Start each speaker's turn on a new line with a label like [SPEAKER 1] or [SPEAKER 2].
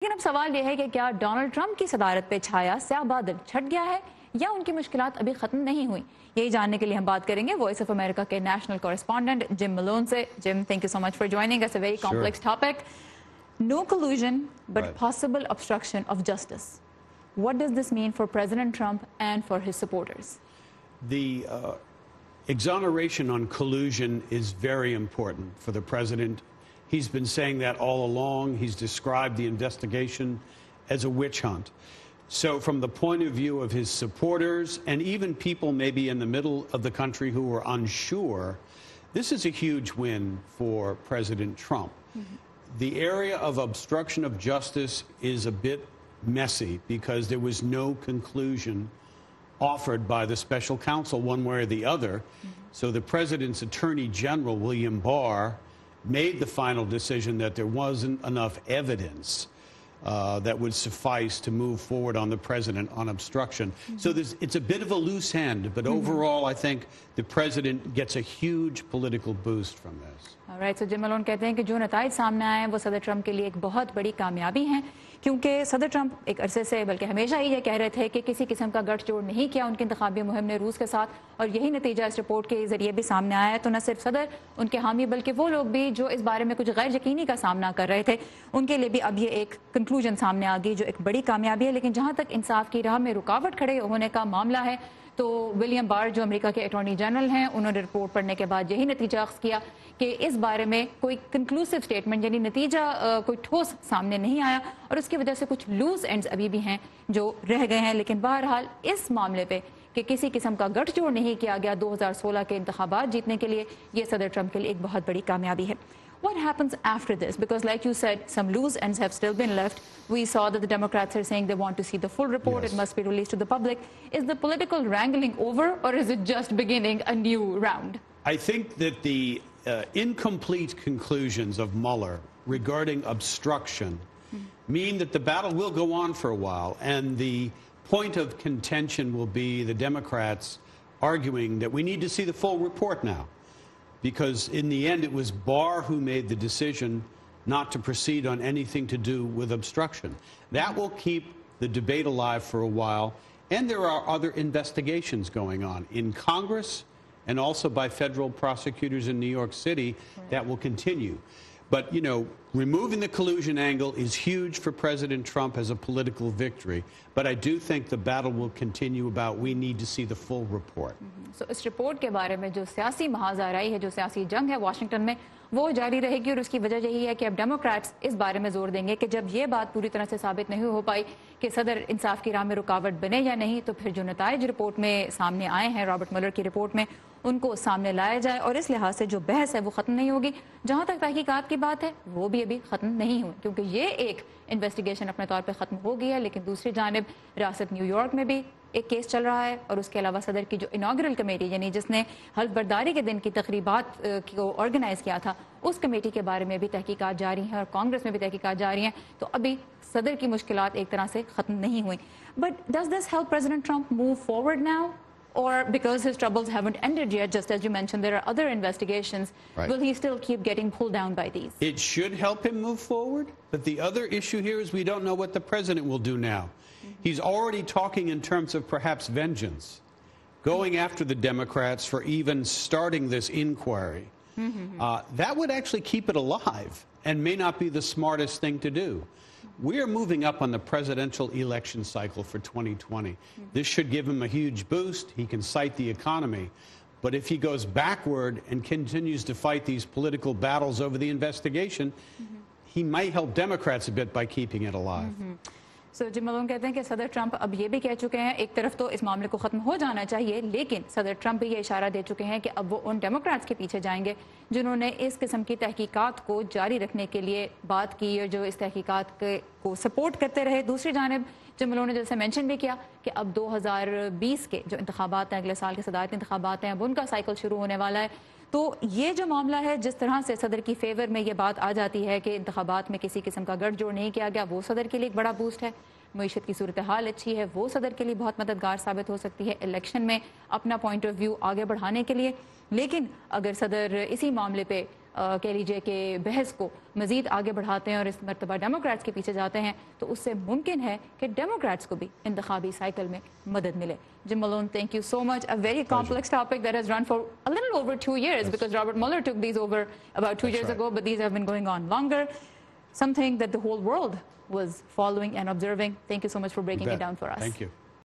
[SPEAKER 1] लेकिन अब सवाल यह है कि क्या डोनाल्ड ट्रंप की सदारत पे छाया स्याह बादल छट गया है या उनकी मुश्किलात अभी खत्म नहीं हुई। यही जानने के लिए हम बात करेंगे वॉइस ऑफ अमेरिका के नेशनल कॉरेस्पॉन्डेंट जिम मलोन से। Jim, thank you so much for joining us. A very complex topic, no collusion but possible obstruction of justice. What does this mean for President Trump and for his supporters?
[SPEAKER 2] The exoneration on collusion is very important for the president. He's been saying that all along. He's described the investigation as a witch hunt. So from the point of view of his supporters and even people maybe in the middle of the country who are unsure, this is a huge win for President Trump. The area of obstruction of justice is a bit messy because there was no conclusion offered by the special counsel one way or the other. So the president's attorney general, William Barr, made the final decision that there wasn't enough evidence that would suffice to move forward on the president on obstruction. So it's a bit of a loose end, but overall I think the president gets a huge political boost from this.
[SPEAKER 1] All right, so gym Malone कहते हैं कि जो नताइज सामने आए हैं वो सदर Trump के लिए एक बहुत बड़ी कामयाबी हैं, क्योंकि सदर ट्रंप एक अरसे से बल्कि हमेशा ही ये कह रहे थे कि किसी किस्म का गठजोड़ नहीं किया उनकी इंतखाबी मुहिम ने रूस के साथ, और यही नतीजा इस रिपोर्ट के जरिए भी सामने आया है। तो न सिर्फ सदर, उनके हामी, बल्कि वो लोग भी जो इस बारे में कुछ गैर यकीनी का सामना कर रहे थे, उनके लिए भी अब ये एक कंक्लूजन सामने आ गई जो एक बड़ी कामयाबी है। लेकिन जहाँ तक इंसाफ की राह में रुकावट खड़े होने का मामला है, तो विलियम बार जो अमेरिका के अटॉर्नी जनरल हैं, उन्होंने रिपोर्ट पढ़ने के बाद यही नतीजा अख्ज़ किया कि इस बारे में कोई कंक्लूसिव स्टेटमेंट यानी नतीजा कोई ठोस सामने नहीं आया, और उसकी वजह से कुछ लूज एंड्स अभी भी हैं जो रह गए हैं। लेकिन बहरहाल इस मामले पे कि किसी किस्म का गठजोड़ नहीं किया गया 2016 के इंतखाबात जीतने के लिए, ये सदर ट्रंप के लिए एक बहुत बड़ी कामयाबी है। What happens after this? Because like you said, some loose ends have still been left. We saw that the Democrats are saying they want to see the full report. It must be released to the public. Is the political wrangling over, or is it just beginning a new round?
[SPEAKER 2] I think that the incomplete conclusions of Mueller regarding obstruction mean that the battle will go on for a while, and the point of contention will be the Democrats arguing that we need to see the full report now. Because in the end, it was Barr who made the decision not to proceed on anything to do with obstruction. That will keep the debate alive for a while. And there are other investigations going on in Congress and also by federal prosecutors in New York City that will continue. But, you know, removing the collusion angle is huge for President Trump as a political victory. But I do think the battle will continue about we need to see the full report.
[SPEAKER 1] So इस report के बारे में जो सियासी महाज़ाराई है, जो सियासी जंग है वाशिंगटन में, वो जारी रहेगी, और उसकी वजह यही है कि अब डेमोक्रेट्स इस बारे में जोर देंगे कि जब ये बात पूरी तरह से साबित नहीं हो पाई कि सदर इंसाफ की राह में रुकावट बने या नहीं, तो फिर जो नताइज रिपोर्ट में सामने आए हैं, रॉबर्ट मुलर की रिपोर्ट में, उनको सामने लाया जाए। और इस लिहाज से जो बहस है वो ख़त्म नहीं होगी। जहाँ तक तहकीकात की बात है वो भी अभी ख़त्म नहीं हुई, क्योंकि ये एक इन्वेस्टिगेशन अपने तौर पे ख़त्म हो गई है, लेकिन दूसरी जानिब रियासत न्यूयॉर्क में भी एक केस चल रहा है, और उसके अलावा सदर की जो इनाग्रल कमेटी यानी जिसने हल्फ बर्दारी के दिन की तकरीबात को ऑर्गेनाइज किया था, उस कमेटी के बारे में भी तहकीकात जारी हैं और कांग्रेस में भी तहकीकात जारी हैं। तो अभी सदर की मुश्किलात एक तरह से ख़त्म नहीं हुई। But does this help president Trump move forward now? Or because his troubles haven't ended yet, just as you mentioned, there are other investigations, will he still keep getting pulled down by these?
[SPEAKER 2] It should help him move forward, but the other issue here is we don't know what the president will do now. He's already talking in terms of perhaps vengeance, going after the Democrats for even starting this inquiry. That would actually keep it alive and may not be the smartest thing to do. We are moving up on the presidential election cycle for 2020. This should give him a huge boost. He can cite the economy. But if he goes backward and continues to fight these political battles over the investigation, he might help Democrats a bit by keeping it alive.
[SPEAKER 1] So gym Malone कहते हैं कि सदर Trump अब ये भी कह चुके हैं, एक तरफ तो इस मामले को ख़त्म हो जाना चाहिए, लेकिन सदर ट्रंप भी ये इशारा दे चुके हैं कि अब वो उन डेमोक्रेट्स के पीछे जाएंगे जिन्होंने इस किस्म की तहकीकात को जारी रखने के लिए बात की और जो इस तहकीकात को सपोर्ट करते रहे। दूसरी जानिब जिम मलोन ने जैसे मेंशन भी किया कि अब 2020 के जो इंतखाबात हैं, अगले साल के सदारती इंतखाबात हैं, अब उनका साइकिल शुरू होने वाला है। तो ये जो मामला है, जिस तरह से सदर की फेवर में ये बात आ जाती है कि इंतखाबात में किसी किस्म का गठजोड़ नहीं किया गया, वो सदर के लिए एक बड़ा बूस्ट है। मईशत की सूरत हाल अच्छी है, वो सदर के लिए बहुत मददगार साबित हो सकती है इलेक्शन में अपना पॉइंट ऑफ व्यू आगे बढ़ाने के लिए। लेकिन अगर सदर इसी मामले पे कह लीजिए कि बहस को मजीद आगे बढ़ाते हैं और इस मरतबा डेमोक्रेट्स के पीछे जाते हैं, तो उससे मुमकिन है कि डेमोक्रेट्स को भी इंतखाबी साइकिल में मदद मिले. Jim Malone, thank you so much. A very complex topic that has run for a little over 2 years because Robert Mueller took these over about 2 years ago, but these have been going on longer. Something that the whole world was following and observing. Thank you so much for breaking it down for us.
[SPEAKER 2] Thank you.